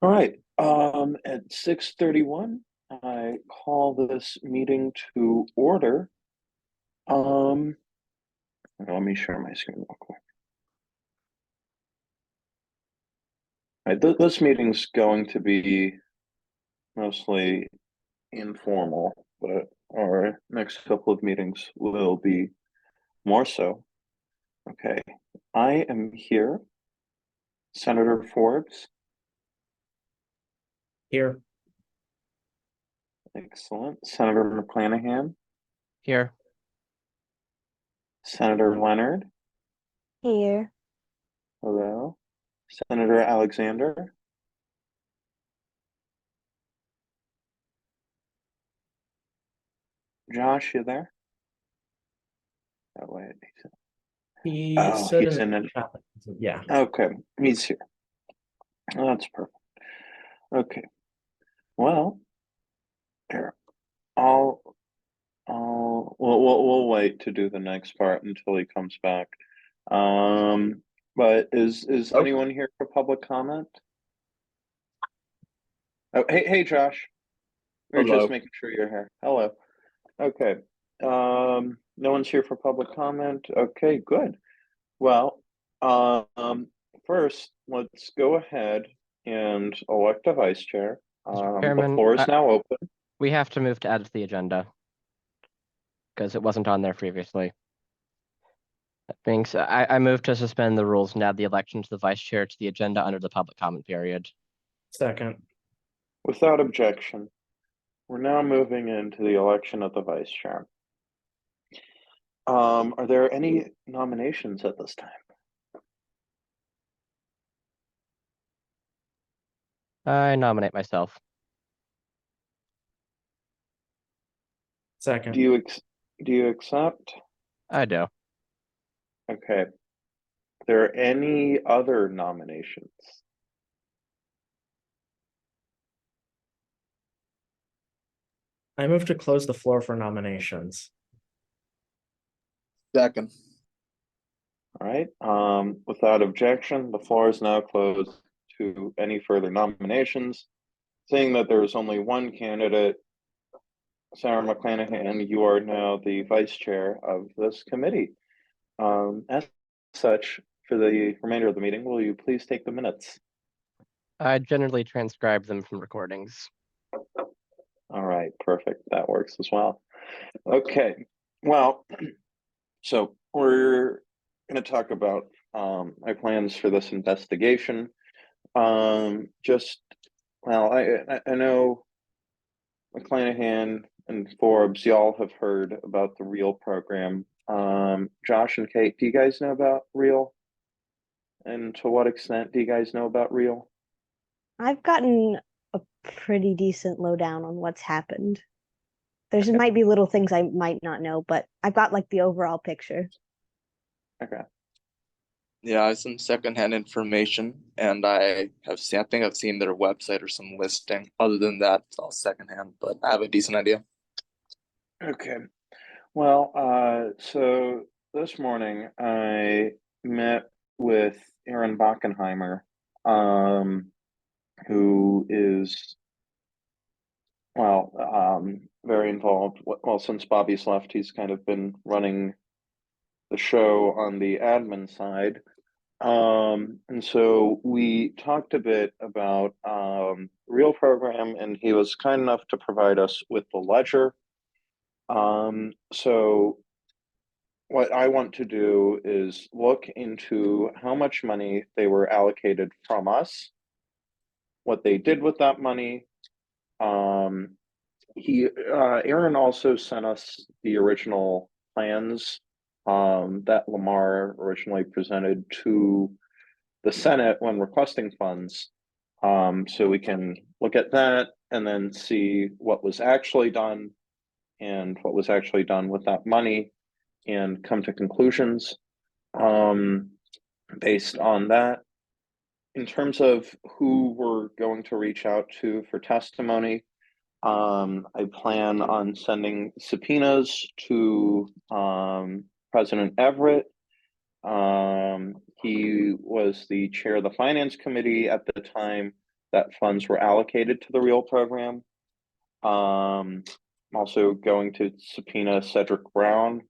All right, at 6:31, I call this meeting to order. Um, Let me share my screen real quick. All right, this meeting's going to be mostly informal, but our next couple of meetings will be more so. Okay, I am here. Senator Forbes, Here. excellent. Senator McClanahan, Here. Senator Leonard, Here. hello. Senator Alexander, Josh, you there? Oh, wait. He Oh, said he's in in the it. chat. Yeah. Okay, he's here. Oh, that's perfect. Okay, well, here, I'll, we'll wait to do the next part until he comes back. But is Okay. anyone here for public comment? Oh, hey, Josh. We're Hello. just making sure you're here. Hello. Okay. No one's here for public comment. Okay, good. Well, first, let's go ahead and elect a vice chair. The Chairman, floor is now open. we have to move to add to the agenda because it wasn't on there previously. That being said, I move to suspend the rules and add the election to the vice chair to the agenda under the public comment period. Second. Without objection, we're now moving into the election of the vice chair. Are there any nominations at this time? I nominate myself. Second. Do you accept? I do. Okay. Are there any other nominations? I move to close the floor for nominations. Second. All right. Without objection, the floor is now closed to any further nominations. Seeing that there is only one candidate, Sarah McClanahan, you are now the vice chair of this committee. As such, for the remainder of the meeting, will you please take the minutes? I generally transcribe them from recordings. All right, perfect. That works as well. Okay, well, so we're going to talk about my plans for this investigation. Well, I know McClanahan and Forbes, y'all have heard about the REAL program. Josh and Kate, do you guys know about REAL? And to what extent do you guys know about REAL? I've gotten a pretty decent lowdown on what's happened. There's Okay. might be little things I might not know, but I've got like the overall picture. Okay. Yeah, I have some secondhand information, and I think I've seen their website or some listing. Other than that, it's all secondhand, but I have a decent idea. Okay. Well, so this morning I met with Aaron Bockenheimer, who is, very involved. Well, since Bobby's left, he's kind of been running the show on the admin side. And so we talked a bit about Real Program, and he was kind enough to provide us with the ledger. So what I want to do is look into how much money they were allocated from us, what they did with that money. Aaron also sent us the original plans that Lamar originally presented to the Senate when requesting funds. So we can look at that and then see what was actually done and what was actually done with that money and come to conclusions based on that. In terms of who we're going to reach out to for testimony, I plan on sending subpoenas to President Everett. He was the chair of the Finance Committee at the time that funds were allocated to the REAL program. I'm also going to subpoena Cedric Brown,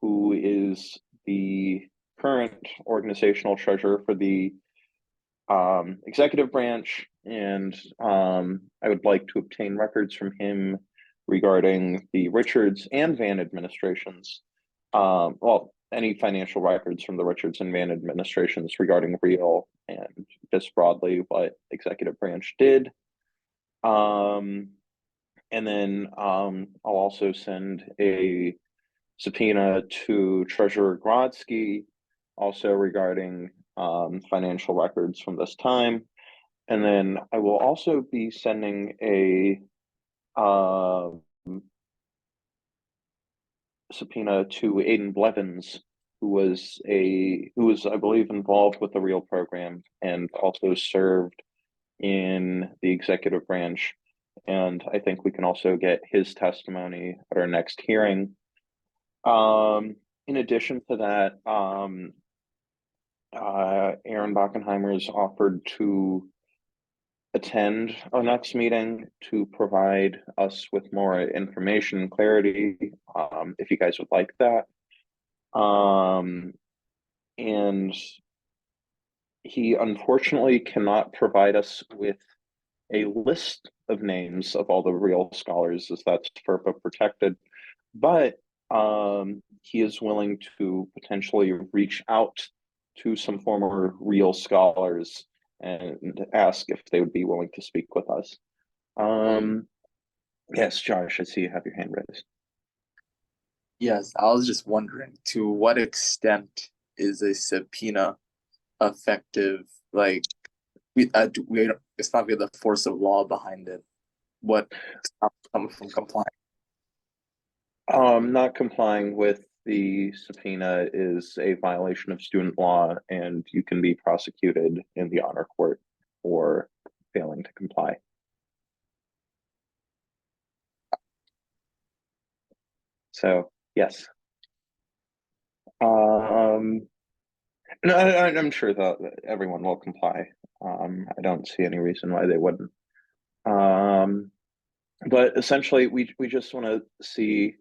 who is the current organizational treasurer for the executive branch, and I would like to obtain records from him regarding the Richards and Van administrations. Well, any financial records from the Richards and Van administrations regarding REAL and just broadly what executive branch did. And then I'll also send a subpoena to Treasurer Grodsky, also regarding financial records from this time. And then I will also be sending a subpoena to Aidan Blevins, who was I believe involved with the REAL program and also served in the executive branch. And I think we can also get his testimony at our next hearing. In addition to that, Aaron Bockenheimer has offered to attend our next meeting to provide us with more information and clarity, if you guys would like that. And he unfortunately cannot provide us with a list of names of all the REAL scholars, as that's FERPA protected, but he is willing to potentially reach out to some former REAL scholars and ask if they would be willing to speak with us. Yes, Josh, I see you have your hand raised. Yes, I was just wondering, to what extent is a subpoena effective? Like, it's not the force of law behind it. What stops someone from complying? Not complying with the subpoena is a violation of student law, and you can be prosecuted in the honor court for failing to comply. So, yes. No, I'm sure that everyone will comply. I don't see any reason why they wouldn't. But essentially, we just want to see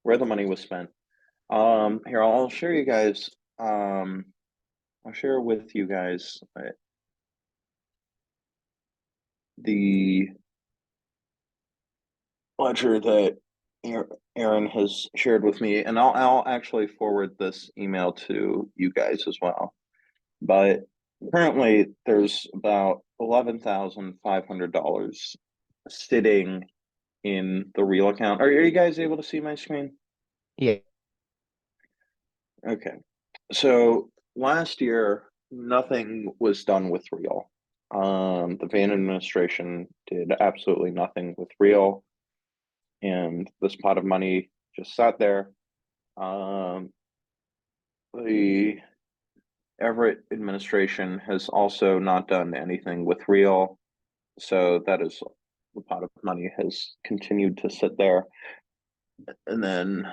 where the money was spent. Here, I'll share you guys. I'll share with you guys the ledger that Aaron has shared with me, and I'll actually forward this email to you guys as well. But currently, there's about $11,500 sitting in the REAL account. Are you guys able to see my screen? Yeah. Okay. So last year, nothing was done with REAL. The Van administration did absolutely nothing with REAL, and this pot of money just sat there. The Everett administration has also not done anything with REAL, so that is, the pot of money has continued to sit there. And then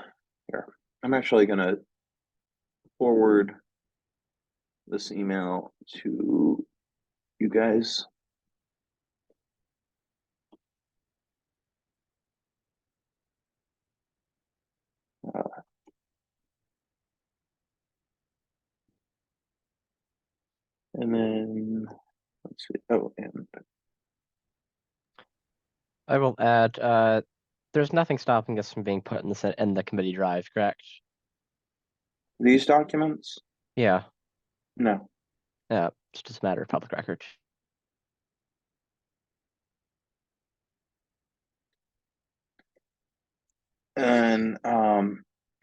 here, I'm actually gonna forward this email to you guys. And then let's see. Oh, and I will add, there's nothing stopping us from being put in the committee drive, correct? these documents? Yeah, No. yeah, it's just a matter of public record. And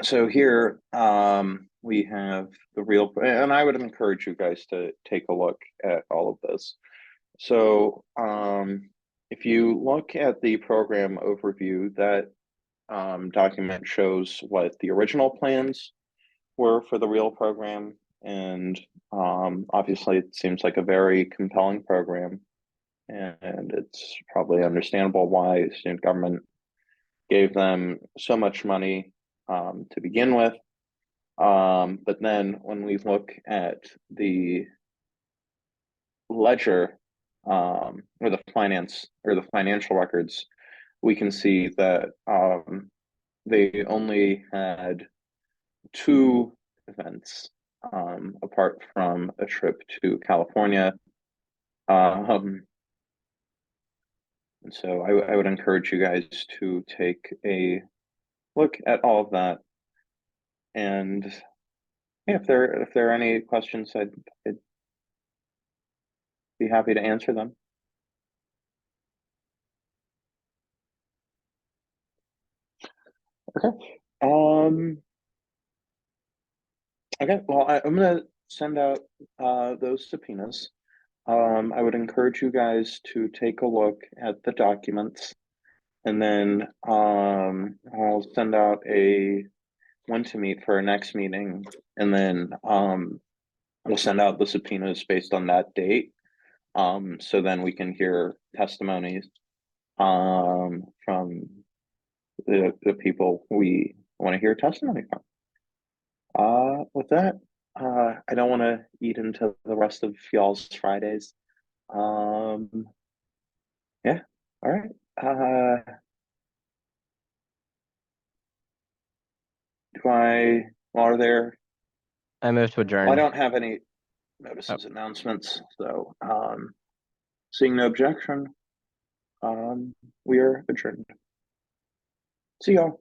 so here we have the REAL, and I would encourage you guys to take a look at all of this. So if you look at the program overview, that document shows what the original plans were for the REAL program, and obviously it seems like a very compelling program, and it's probably understandable why student government gave them so much money to begin with. But then when we look at the ledger or the finance or the financial records, we can see that they only had 2 events apart from a trip to California. And so I would encourage you guys to take a look at all of that. And yeah, if there are any questions, I'd be happy to answer them. Okay. Okay, well, I'm gonna send out those subpoenas. I would encourage you guys to take a look at the documents, and then I'll send out a when to meet for our next meeting, and then we'll send out the subpoenas based on that date. So then we can hear testimonies from the people we want to hear testimony from. With that, I don't want to eat into the rest of y'all's Fridays. Yeah, all right. Are there, I move to I adjourn. don't have any notices, announcements, so, seeing no objection, we are adjourned. See y'all.